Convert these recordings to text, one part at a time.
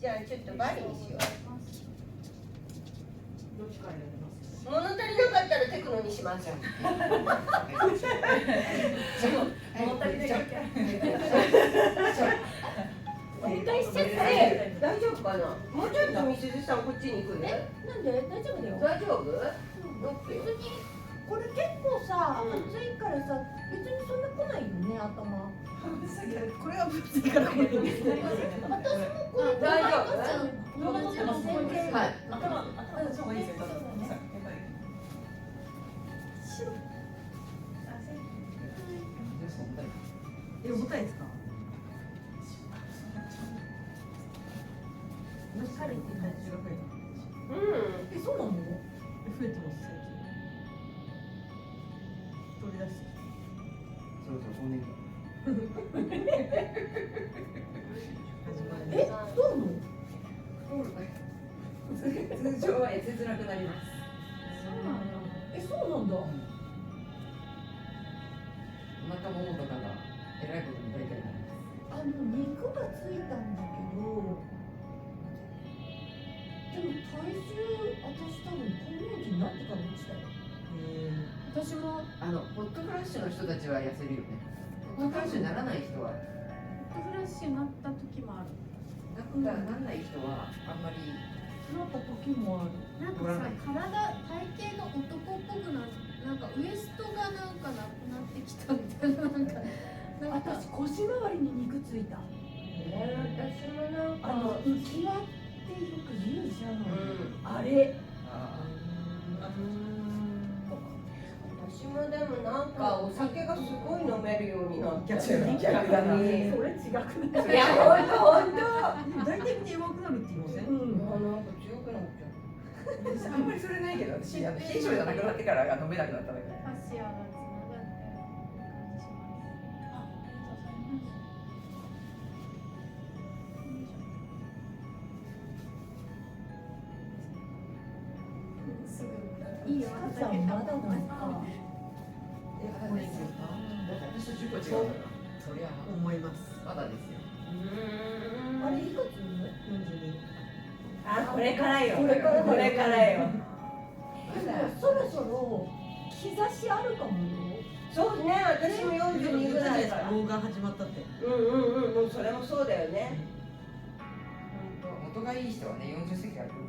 じゃあちょっとバリにしよう。どっちからやります？物足りなかったらテクノにします。物足りない。お願いしちゃって大丈夫かな。もうちょっとみすずさんこっちに来る。なんで大丈夫だよ。大丈夫？別にこれ結構さ、暑いからさ、別にそんな来ないよね、頭。これはぶついからこれ。私もこれ大丈夫？はい。頭そういいですよ。重たいですか？彼って感じが増えた。そうなの？増えてます最近。取り出して。そうそう、少年だ。どうなの？通常は痩せづらくなります。そうなんだ。お腹ももとかがえらいことに大体なります。肉がついたんだけど、でも体重私多分更年期になってから落ちたよ。私もホットフラッシュの人たちは痩せるよね。ホットフラッシュにならない人は、ホットフラッシュになった時もある。なんない人はあんまりなった時もある。なんかさ、体型が男っぽくなんかウエストがなんかなくなってきたみたいな、なんか私腰回りに肉ついた。私もなんか浮き輪ってよく言うじゃん。あれ。私もでもなんかお酒がすごい飲めるようになった。逆だな。それ違くない？いや本当。大体みんな弱くなるって言いません？なんか強くなっちゃう。あんまりそれないけど、私冷え性じゃなくなってからが飲めなくなっただけ。ファシアがつながってる感じします。ありがとうございます。すぐいいよ、母ちゃんまだなんか。これですよ。私と10個違うから。そりゃ思います。まだですよ。あれいくつ？42。これからよ。これからよ。そろそろ兆しあるかもよ。そうね、私も42ぐらいから。老眼始まったって。もうそれもそうだよね。元がいい人はね、40席あるから。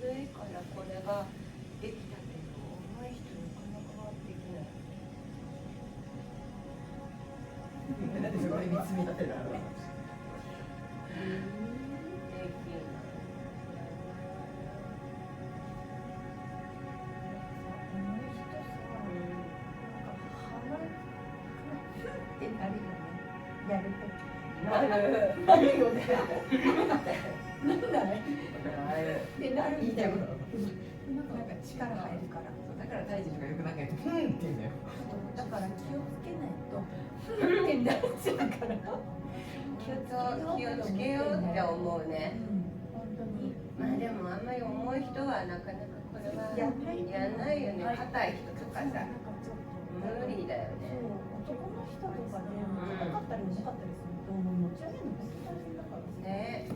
軽いからこれができたけど、重い人なかなかできない。なんでそこで見つめ合ってるの？できない。ってなるよね。やるとき。なる。なるよね。なんない。でなる言いたいこと。なんか力入るから。だから大地とかよくなんか言ってって言うんだよ。だから気をつけないと。ってなっちゃうから。気をつけようって思うね。本当に。まあでもあんまり重い人はなかなかこれはやんないよね。硬い人とかさ、無理だよね。男の人とかで硬かったり重かったりすると持ち上げるの本当大変だからね。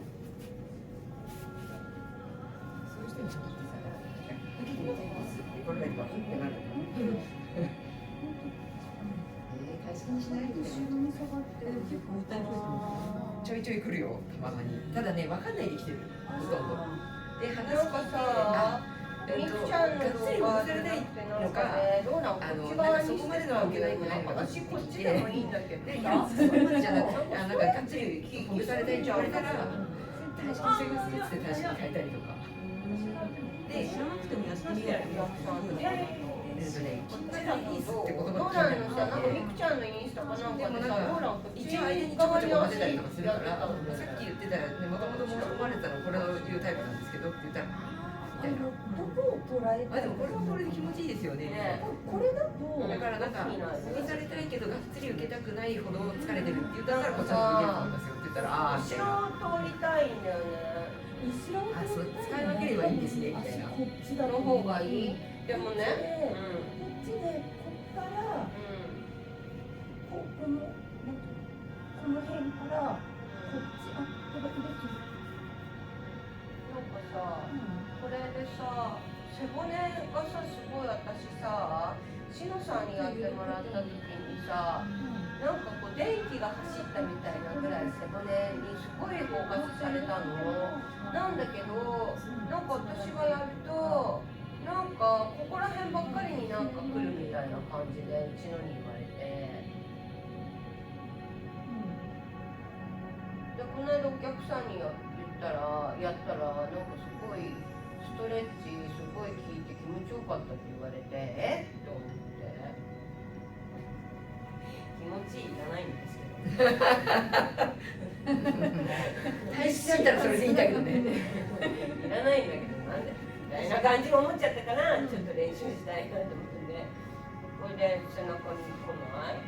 そういう人にちょっとさ、これだけはってなる。大切にしないとね。ちょいちょい来るよ、たまに。ただね、わかんないで来てる。ほとんど。で、話なんかさ、みくちゃんの動画じゃなくてなんかね、どうなんこっち側にしてたわけだよね。私こっちでもいいんだけどさ。そこまでじゃなくて、なんかがっつりほぐされたいって言われたら、大式してますって大式に変えたりとか。で、知らなくてもやってみよう。こんなにいいっすってことローランのさ、なんかみくちゃんのインスタかなんかでさ、ローランこっち一応間にちょこちょこ混ぜたりとかするから、さっき言ってたらね、もともと申し込まれたのこれを言うタイプなんですけどって言ったら、みたいな。どこを捉えあ、でもこれはこれで気持ちいいですよね。これだとだからなんか、ほぐされたいけどがっつり受けたくないほど疲れてるって言ったら、こっちは受けると思いますよって言ったら、ああ、みたいな。後ろを通りたいんだよね。後ろをあ、そう、使い分ければいいんですね、みたいな。こっちだの方がいい。でもね、こっちでこっからこの辺からこっちあこれ入れてなんかさ、これでさ、背骨がさ、すごい私さ、しのさんにやってもらった時にさ、なんかこう電気が走ったみたいなぐらい背骨にすごいフォーカスされたの。なんだけど、なんか私がやると、なんかここら辺ばっかりになんか来るみたいな感じでうちのに言われて。で、この間お客さんにやったら、なんかすごいストレッチすごい効いて気持ちよかったって言われて、えっと思って。気持ちいいじゃないんですけど。大式だったらそれでいいんだけどね。いらないんだけど、なんでみたいな感じに思っちゃったから、ちょっと練習したいなと思ってね。これで背中に来ない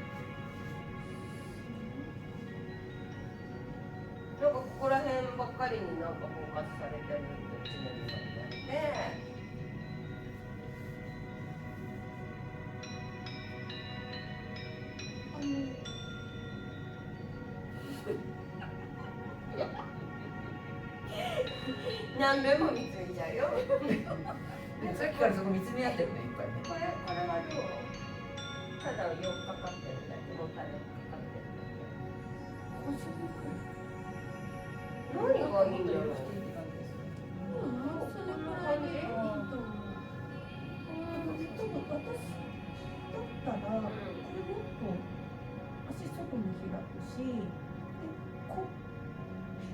なんかここら辺ばっかりになんかフォーカスされてるってうちのに言われて。何べんも見つめちゃうよ。さっきからそこ見つめ合ってるね、いっぱいね。これはどう？ただ4日かかってるんだけど、ただ4日かかってるんだけど。腰にくい。何がいいんだろう。それくらいでいいと思う。だったらこれもっと足外に開くし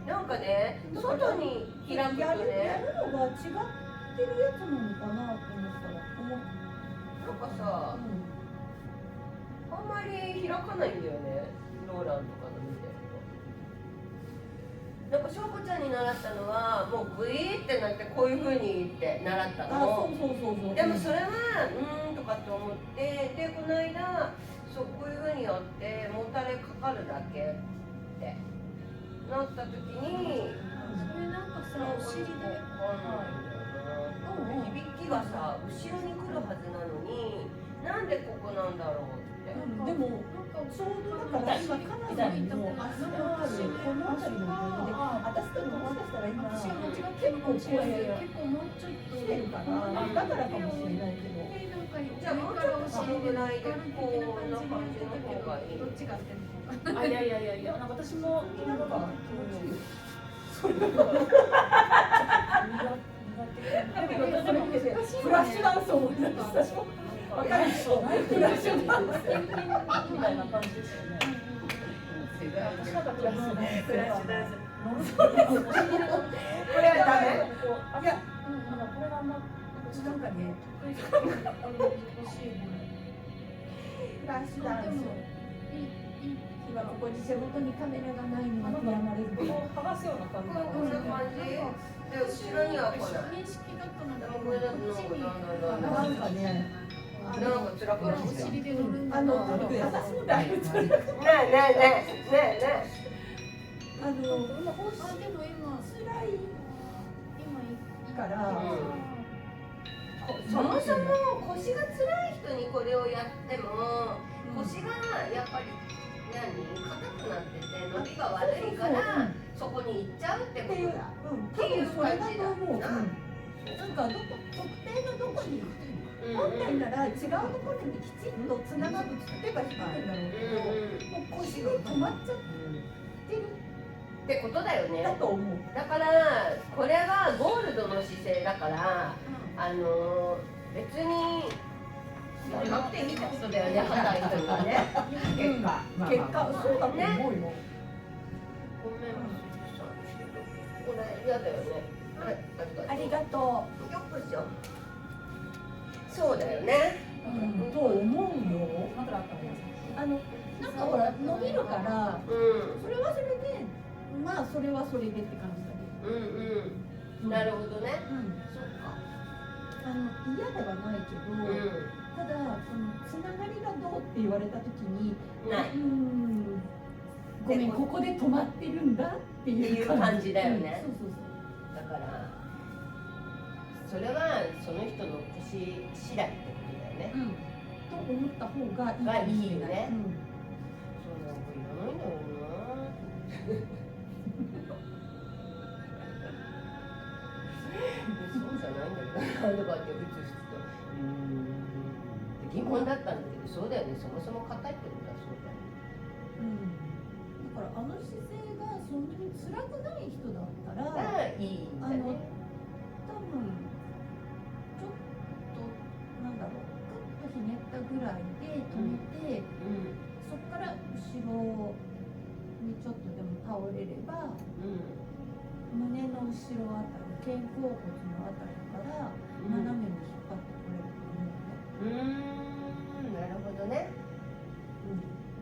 なんかね、外に開くとやね、るのが違ってるやつなのかなって思ったらなんかさ、あんまり開かないんだよね、ローランとかの見てると。なんか翔子ちゃんに習ったのはもうグイーってなってこういう風にって習ったあ、の。そう。でもそれはとかって思ってでこの間そうこういう風にやってもたれかかるだけってなった時にそれなんかさお尻で響きがさ後ろに来るはずなのになんでここなんだろうって。でもちょうどだから今カナダにも足があるこの辺りの病院で、私とかもしかしたら今私が間違って結構るかもしれない声結構もうちょっと来てるかな、だからかもしれないけど。なんかじゃあもうちょっとそのぐらいでこんな感じの方がいい。どっちが合ってるのかあ、いや、なんか私もなんかフラッシュダンスを思い出した。わかるでしょ。フラッシュダンスみたいな感じですよね。私なんかフラッシュダンス。フラッシュダンス。これはダメ？いや、これがあんまなんかね、フラッシュダンス。今ここに手元にカメラがないのが悔やまれる。剥がすような感じ。こんな感じで後ろには来ない。面識だったのでこれだとなんかなんかね、なんか辛くなっおてきた。ね尻で乗るんだ私もだいぶ辛くえ。あでも今辛い今から、そもそも腰が辛い人にこれをやっても腰がやっぱり硬くなってて伸びが悪いからそこに行っちゃうってことだ。多分それだと思う。なんか特定のどこに本来なら違うところにきちんとつながっていけば引くんだろうけど、もう腰で止まっちゃってるってことだよね。だと思う。だからこれはゴールドの姿勢だから別にやらなくていいってことだよね、硬い人にはね。結果そうだと思うよ。ごめん、これ嫌だよね。ありがとよっこしょ。そうだよね。う。と思うよ。なんかほら伸びるから、それはそれで、まあそれはそれでって感じだけど。なるほどね。そっか。嫌ではないけど、ただそのつながりがどうって言われた時に、ない。ごめんここで止まってるんだっていう感じだよね。そう。だからそれはその人の腰次第ってことだよね。と思った方がいいいいよね。うんそうなんかいらないんだよな。そうじゃないんだけど、なんとかって普通と疑問だったんだけど、そうだよね。そもそも硬いってことはそうだよね。だから姿勢がそんなに辛くない人だったら、いいんだね。多分ちょっとなんだろう、クッとひねったぐらいで止めて、そこから後ろにちょっとでも倒れれば、胸の後ろあたり、肩甲骨のあたりから斜めに引っ張ってこれると思うね。なるほどね。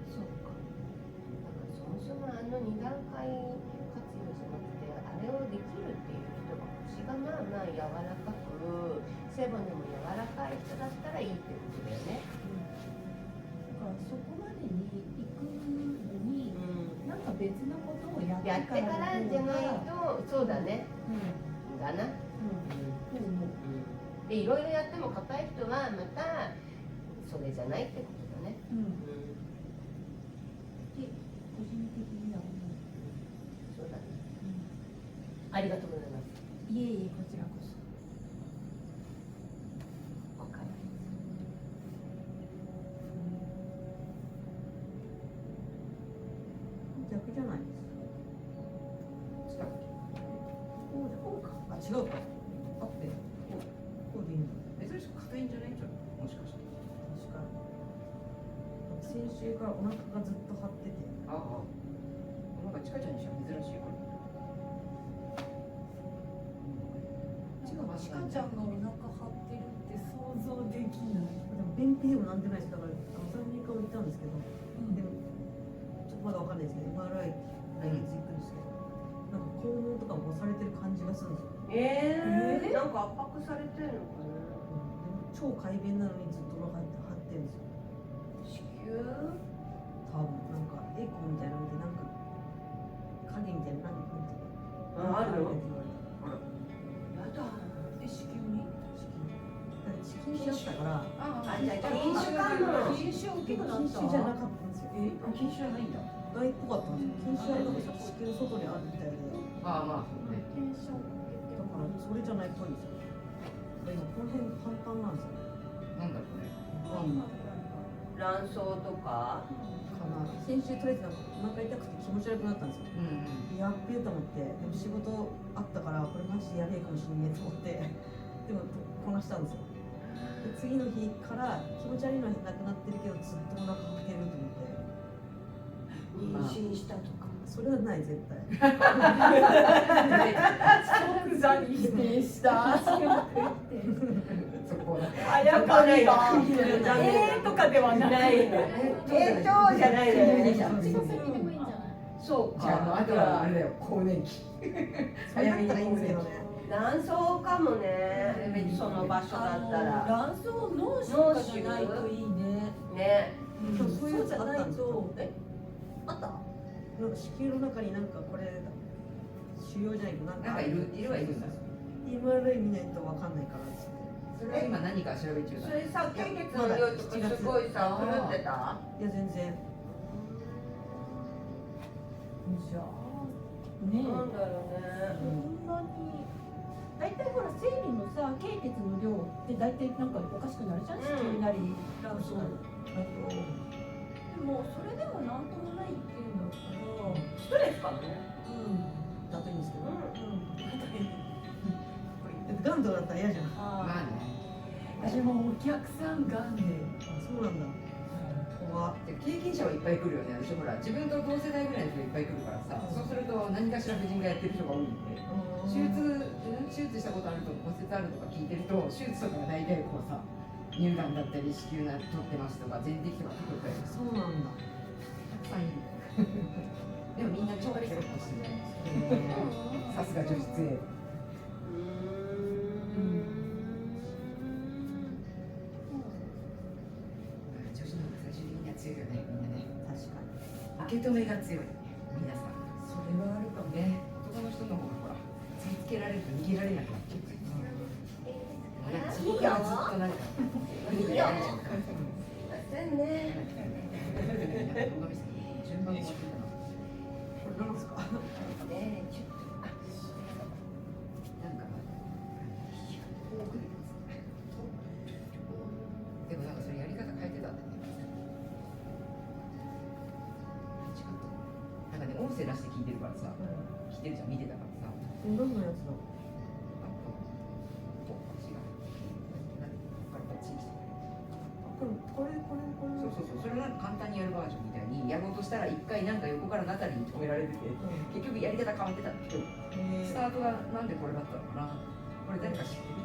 そうか。だからそもそも2段階活用じゃなくて、あれをできるっていう人が腰がまあまあ柔らかく、背骨も柔らかい人だったらいいってことだよね。だからそこまでに行くのに、なんか別なことをやってやってからじゃないと、そうだね。だな。でいろいろやっても硬い人はまたそれじゃないってことだね。で個人的には思う。そうだね。ありがとうございます。いえいえ、こちらこそ。わかる。逆じゃないですか。こうか。あ、違うか。あって。こうでいいんだ。珍しく硬いんじゃない？ちょっともしかして。確かに。先週からお腹がずっと張ってて。ああ。なんか近いちゃんにしちゃ珍しいこれ。ちかちゃんがお腹張ってるって想像できない。でも便秘でもなんでもないです。だから産婦人科を行ったんですけど、でもちょっとまだわかんないですけど、MRI 来月行くんですけど、なんか肛門とかも押されてる感じがするんですよ。なんか圧迫されてるのかな。でも超快便なのにずっと張ってるんですよ。子宮多分なんかエコーみたいなのでなんか影みたいな何ていうのあるのって言われた。やだ。子宮に子宮だったからあ、じゃあ禁酒かも。禁酒大きくなった。禁酒じゃなかったんですよ。禁酒じゃないんだ。大っぽかったんですよ。禁酒はなんか子宮の外にあるみたいで、ああまあそうね。テンションだからそれじゃないっぽいんですよ。今この辺パンパンなんですよ。なんだろうね。卵巣とか。かな。先週とりあえずなんかお腹痛くて気持ち悪くなったんですよ。うんやっべえと思って、でも仕事あったからこれマジでやべえかもしれねえと思ってでもこなしたんですよ。で次の日から気持ち悪いのはなくなってるけどずっとお腹張ってると思って、妊娠したとか。それはない絶対。即座に否定した。そこは。あやかりが。とかではない。じゃないね。あっちが先でもいいんじゃない？そうじゃああとはあれだよ更年期。それだったらいいんですけどね。卵巣かもね。その場所だったら。卵巣脳腫とかじゃないといいね。ね。今日そういうそうじゃないと。あった？なんか子宮の中になんかこれ腫瘍じゃないけどなんかなんかいるはいるんだ。 MRI 見ないとわかんないからっつって。それは今何か調べ中だ。それさ、経血の量とかすごいさ、狂ってた？いや全然。じゃあねなんだろうね。そんなに。大体ほら生理のさ経血の量って大体なんかおかしくなるじゃん。子宮なり卵巣なり。でもそれでもなんともないっていうんだったら。ストレスかもね。だといいんですけど。うガンとかだったら嫌じゃん。あまあね。私もお客さんがんで。あ、そうなんだ。怖っ。で経験者はいっぱい来るよね。私ほら自分と同世代ぐらいの人いっぱい来るからさ、そうすると何かしら婦人がやってる人が多いんで、手術したことあるとか骨折あるとか聞いてると、手術とかが大体こうさ、乳がんだったり子宮取ってますとか全摘とか結構いっぱいいる。そうなんだ。たくさんいる。でもみんな超大変かもしれない。さすが女子強い。女子の方が最終的には強いよね、みんなね。確かに。受け止めが強い。皆さん。それはあるかも。ね、男の人の方がほら、突きつけられると逃げられなくなっちゃう。そこからずっとなんか、逃げられちゃうから。んね。順番に持ってたの。これなんですか。ね、ちょっと。なんか、でもなんかそれやり方変えてたんだね。なんかね、音声出して聞いてるからさ、聞いてるじゃん、見てたからさ。どんなやつだ。そうそれをなんか簡単にやるバージョンみたいにやろうとしたら一回なんか横からナタリーに止められてて、結局やり方変わってたんだけど、スタートがなんでこれだったのかな、これ誰か知ってる？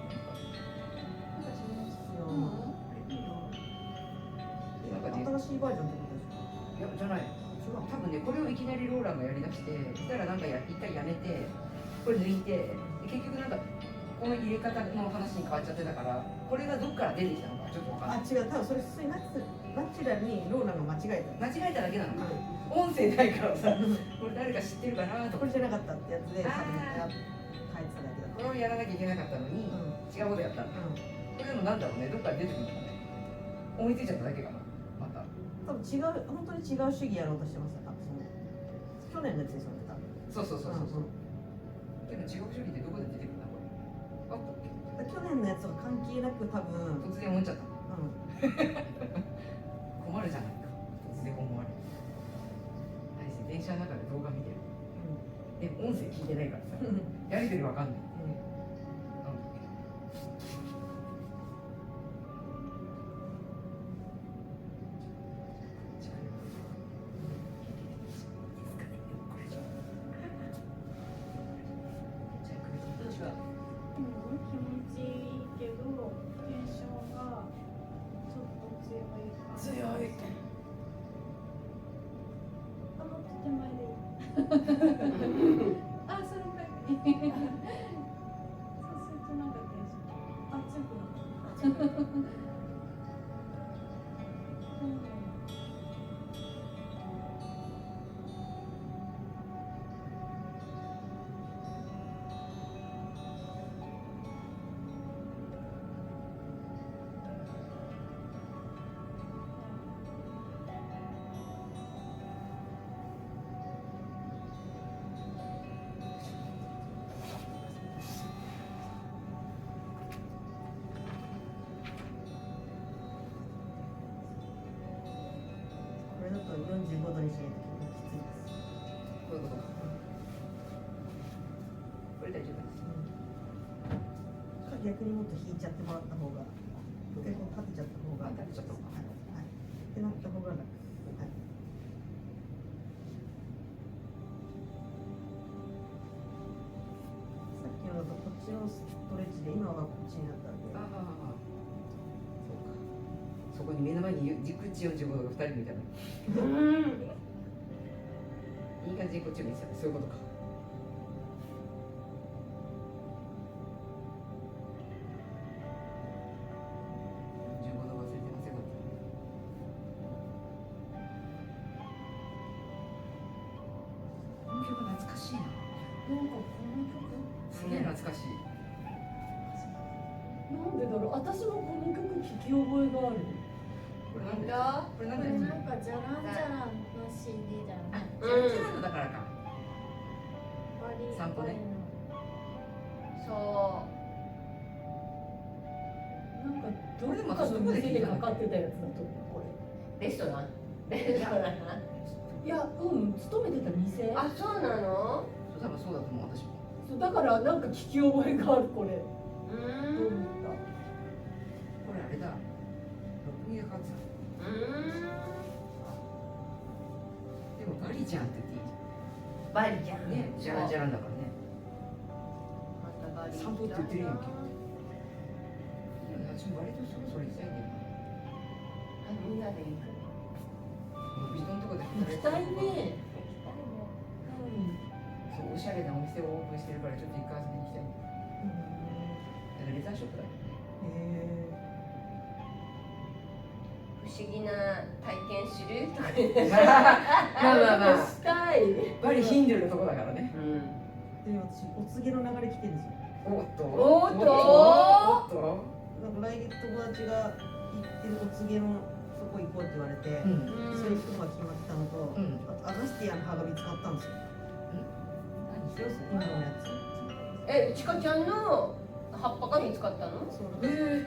なんかね、新しいバージョンってことですか。いやじゃない、多分ねこれをいきなりローランがやりだして、そしたらなんか一回やめてこれ抜いて、結局なんかこの入れ方の話に変わっちゃってたから、これがどっから出てきたのかちょっとわかんない。あ、違う、多分それ普通にナチュラルにローランが間違えた。間違えただけなのか、音声ないからさ、これ誰か知ってるかなとか、これじゃなかったってやつで、あー変えてただけだっこれをやらなきゃいけなかったのに、違うことやったんだ。これでもなんだろうね、どっから出てくるのかね。思いついちゃっただけかな、また。多分違う、本当に違う主義やろうとしてました。多分去年のやつですよね、多分。そう。でも違う処理ってどこで出てくるんだこれ。あったっけ？去年のやつは関係なく多分、突然思っちゃった。困るじゃないか。突然思われる。何せ電車の中で動画見てる。でも音声聞いてないからさ、やりとりわかんない。気持ちいいけどテンションがちょっと強いか強い。あ、もっと手前でいいあ、そのタイプ。そうするとなんかテンションあ、強くなった。これだと45度にしないと結構きついです。こういうことか。これ大丈夫です。逆にもっと引いちゃってもらった方が、結構立てちゃった方が、立てちゃった方がはい、ってなった方が楽。はい。さっきのだとこっちのストレッチで、今はこっちになったんで。ああ、そうか。そこに目の前に軸45度が2人みたいな。いい感じにこっちもいいですよね。そういうことか。45度忘れてますよ。この曲懐かしいな。なんかこの曲すげえ懐かしい。なんでだろう。私もこの曲聞き覚えがある。これなんで？だこれなんで？これなんかじゃらんじゃらんの CD じゃん。あ、ジャンジャンだからか。バリ散歩ねそなんかどっかの店でかかってたやつだと思う。こうレストランレストランれ。いや、勤めてた店。あ、そうなの？そう多分そうだと思う私も。そうだからなんか聞き覚えがあるこれ。うと思っんた。これあれだ。録音がかかってた。でもバリじゃんって言っていいバリじゃんじゃん。ね、じゃらんじゃらんだからね。またバリ散歩って言ってるやんけ。いや、私も割とそろそろ行きたいね。みんなで行くビトンとかで行きたいね。そう、おしゃれなお店をオープンしてるからちょっと一回遊びに行きたいね。だからレザーショップだよね。不思議な体験するとかまあまあまあ、したい。バリヒンドゥーのとこだからね。でも私お告げの流れ来てるんですよ。おっとおっとおっとなんか来月友達が行ってるお告げのそこ行こうって言われて、うん。そういう人が決まってたのと、うんあとアガスティアの葉が見つかったんですよ。何知ってます？今のやつ。ちかちゃんの葉っぱが見つかったの？そうえ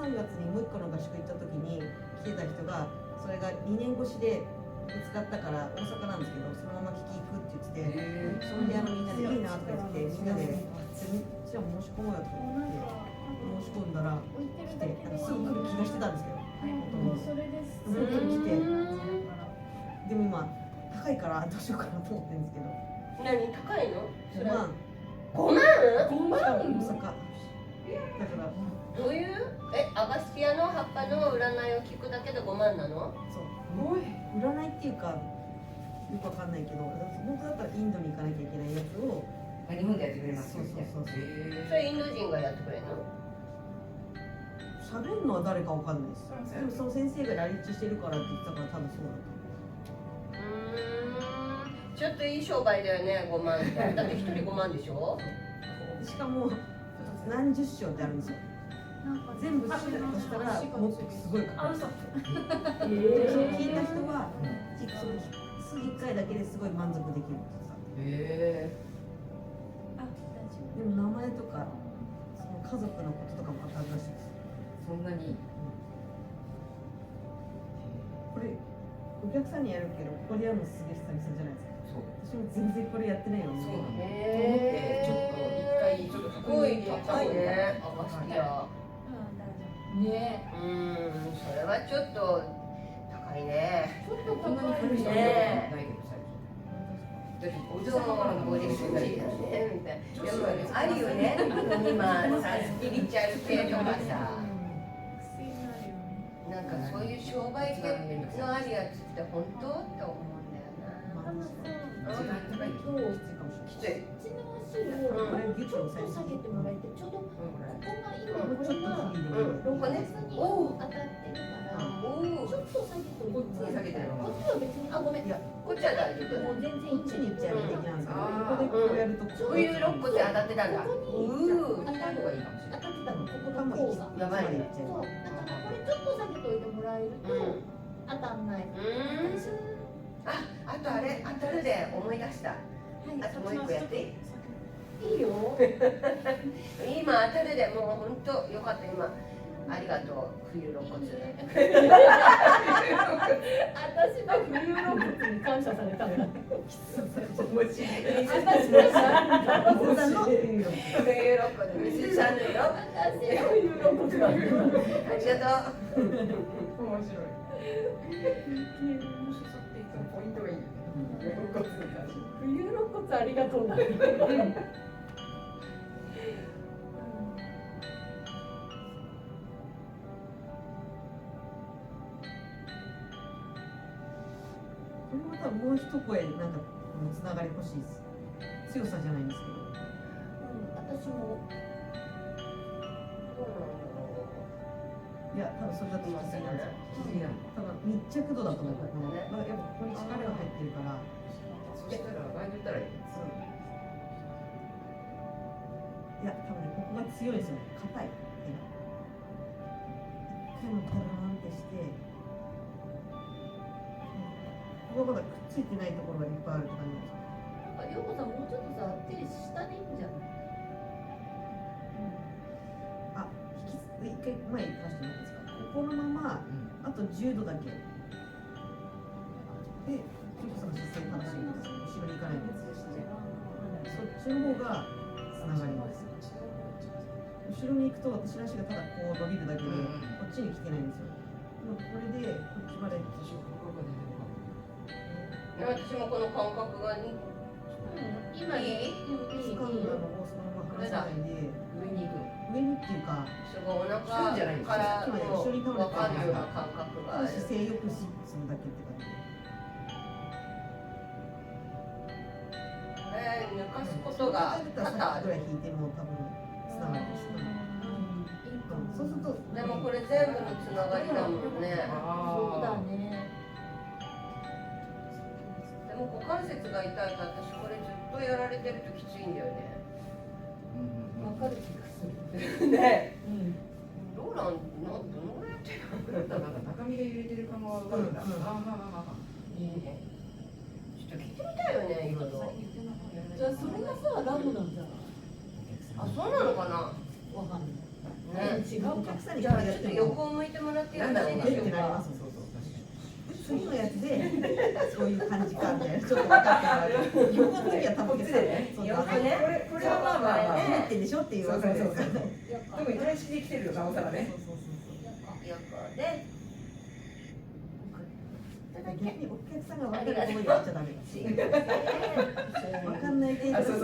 3月にもう一個の合宿行った時に来てた人がそれが2年越しで見つかったから大阪なんですけどそのまま聞き行くって言ってて、そんでみんなでいいなとか言ってみんなでじゃあ申し込もうよとか言って申し込んだら置いて来るだけでてすぐ来る気がしてたんですけどもうそれです。それで来てでも今高いからどうしようかなと思ってるんですけど何高いの？そ5れ万5万？しかも大阪だからどういう？アガスティアの葉っぱの占いを聞くだけで5万なの？そうすごい。占いっていうかよくわかんないけど本当だったらインドに行かなきゃいけないやつをあ、日本でやってくれますよみたいな。そうそうそうそれインド人がやってくれるの？喋るのは誰かわかんないですでもその先生が来日してるからって言ってたから多分そうだとちょっといい商売だよね、5万って。だって1人5万でしょ？思うしかも何十章ってあるんですよ全部シュッとしたらもっとすごいかかるその聞いた人はその1回だけですごい満足できるってへえ。あ、大丈でも名前とかその家族のこととかも当たるらしいですそんなに。これお客さんにやるけどここでやるのすげえ久々じゃないですかそう。私も全然これやってないよねそうなの。と思ってへちょっと一回ちょっとすごい高いね、アガスティア。ね。それはちょっと高いね。ちょっとこんなに高い古い人はねないけど最近。だっておじそうさんからのご自身だ声で死んだりねみたいな。でもあるよね。今さスピリチュアル系とかさ、夫。癖になるよね。なんかそういう商売系のあるやつって本当って思うんだよな。まあそう。一番高いよ。きついかもしれないきつい。ちの足をちょっと下げてもらえて、ちょうどここが今これがうん、ここね。当たってるから、おお。ちょっと下げておいて。こっちに下げてるこっちは別に、あ、ごめん。いやこっちは大丈夫。もう全然こっちに行っちゃえば平気なんですけど、うんここでこうやると冬肋骨で当たってたんだ。ここにう当たる方がいいかもしれない。当たってたの、ここの甲が。やばいね。そう、だからこれちょっと下げといてもらえると当たんない。あとあれ当たるで思い出した。あともう一個やっていい？いいよ。今当たるでもう本当よかった今。ありがとう冬肋骨。私の冬の骨に感謝されたんだ。面白い。私のここだの冬肋骨ミスちゃんのよ。私の冬の骨だ。ありがとう。面白い。ポイントがいいよね。冬の骨ありがとう。これまたもう一声なんかつながり欲しいです。強さじゃないんですけど。私も。いや、多分それだときついなんですよ。多分密着度だと思う。やっぱここに力が入ってるから。そしたら場合によったらいい。いや、多分ね、ここが強いですよね。硬い。一回もダラーンってして、ここがまだくっついてないところがいっぱいあるって感じです。ようこさんもうちょっとさ、手下でいいんじゃない？あ、一回前に出してもいいですか。ここのまま、あと10度だけ。で、キコさんの姿勢正しいんですよ。後ろに行かないで。そっちの方がつながります。後ろに行くと私の足がただこう伸びるだけで、こっちに来てないんですよ。でもこれでこっちまで私もこの感覚がに今ね、掴んだのをそのまま離さないで上に行く。上にっていうか、すごいお腹からの分かるような感覚がある。姿勢よくするだけって感じで。抜かすことが多々ある。ぐらい引いても多分つながります。そうするとでもこれ全部のつながりだもんね。そうだね。でも股関節が痛いと私これずっとやられてるときついんだよね。わかる気がする。ね。ローランどのぐらいやってるの？なんか中身が揺れてる感がわかるんだ。いいね。ちょっと聞いてみたいよね、いろいろ。じゃあそれがさ、ラムなんじゃない？あ、そうなのかな。わかんない。ね。違うか。じゃあちょっと横を向いてもらってよろしいでしょうか。次のやつでそういう感じかみたいなちょっと分かってもらう。横の時は多分横ね。これはまあまあまあ。持ってんでしょっていうわけですからね。特に体式できてるよ、なおさらね。横で。逆にお客さんが分かるところでやっちゃダメだし。分かんないで。だからそう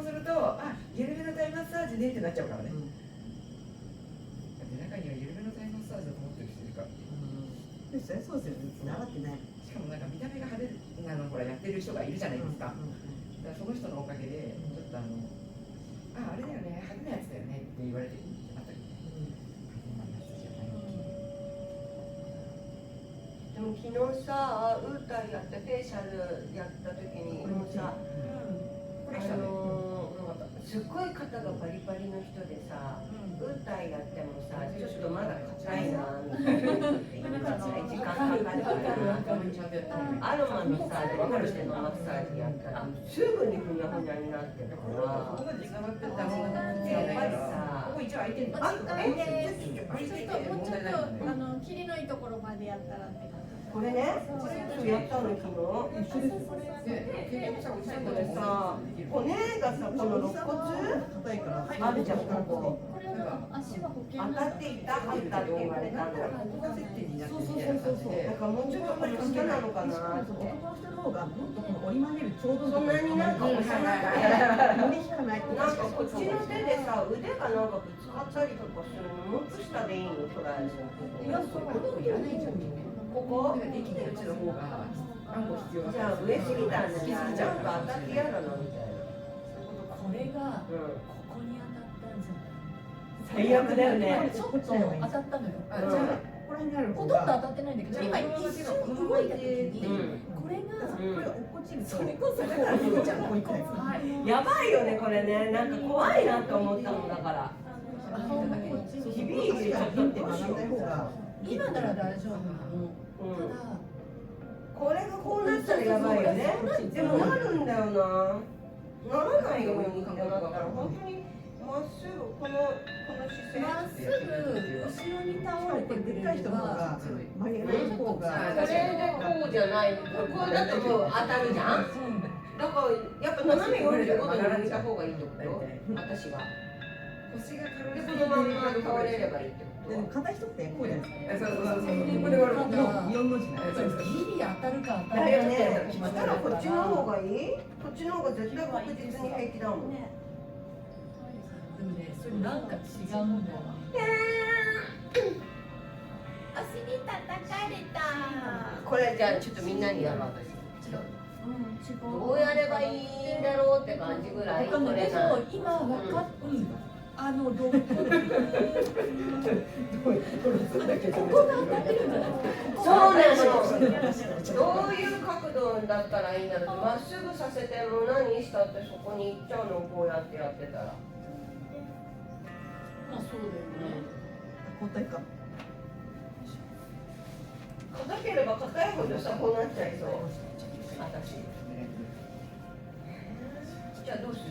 すると、あ、緩めのタイマッサージねってなっちゃうからね。中には緩めのタイマッサージだと思ってる人いるから。そうですよね。習ってない。しかもなんか見た目が派手なのほらやってる人がいるじゃないですか。だからその人のおかげでちょっとあれだよね、派手なやつだよねって言われてあったりね。派手なやつじゃない。でも昨日さ、ウータイやってフェイシャルやった時にもうさ、すっごい肩がバリバリの人でさ、ウータイやってもさ、ちょっとまだ硬いなみたいな時間かかるからアロマのさ、デコルテのマッサージやったらすぐにふにゃふにゃになってるからここまで繋がってたらやっぱりさ、ここ一応開いてるの。もうちょっと切りのいいところまでやったらって感じ。これね、やったの昨日。これさ、骨がさ、この肋骨あるじゃん、ここ。これは足は保険当たって痛かったって言われたんだよ。ここが接点になってるみたいな感じで。だからもうちょっとこれ下なのかなって。男の人の方がもっとこの折り曲げるちょうどそんなになんか押さなくて、より引かない。なんかこっちの手でさ、腕がなんかぶつかったりとかするの、もっと下でいいの、トライアル。いや、そういうのいらないじゃん。ここできないうちの方が暗号必じゃあ上すぎたんだね。なんか当たって嫌なのみたいな。これがうん。ここに当たったんじゃない最悪だよね。ちょっと当たったのよ。あ、じゃあここら辺にあるほ方がとんど当たってないんだけど、今一瞬動いた時に、これが、これ落っこちるとそれこそだからひこちゃんこういったやつはい、やばいよねこれね。なんか怖いなと思ったもんだから。響いてちょっとって学んない方が今なら大丈夫なの。うん。ただ、これがこうなったらやばいよね。でもなるんだよな。ならないようにってなったら本当にまっすぐこの姿勢。まっすぐ後ろに倒れてくれでっかい人れば、の方が曲げない方がこれでこうじゃない。こうだともう当たるじゃん。だからやっぱ斜め45度に向いた方がいいってこと私が。腰が軽でいこのまんま倒れればいいってでもこ片人ってこうじゃないですかそうそうそうそうこれで割ると4の字になるギリ当たるかと当たらないかだよね。決そしまったららこっちの方がいい？こっちの方が絶対確実に平気だもん。でもね、それなんか違うんだよね。お尻叩かれた。これじゃあちょっとみんなにやろう私。どうやればいいんだろうって感じぐらいこれでな。も今分かっ肋骨ここが当たってるんじゃないですか。そうなの。どういう角度だったらいいんだろう。まっすぐさせても何したってそこに行っちゃうのをこうやってやってたら。まあそうだよね。交代か硬ければ硬いほどさこうなっちゃいそう。私。じゃあどうする？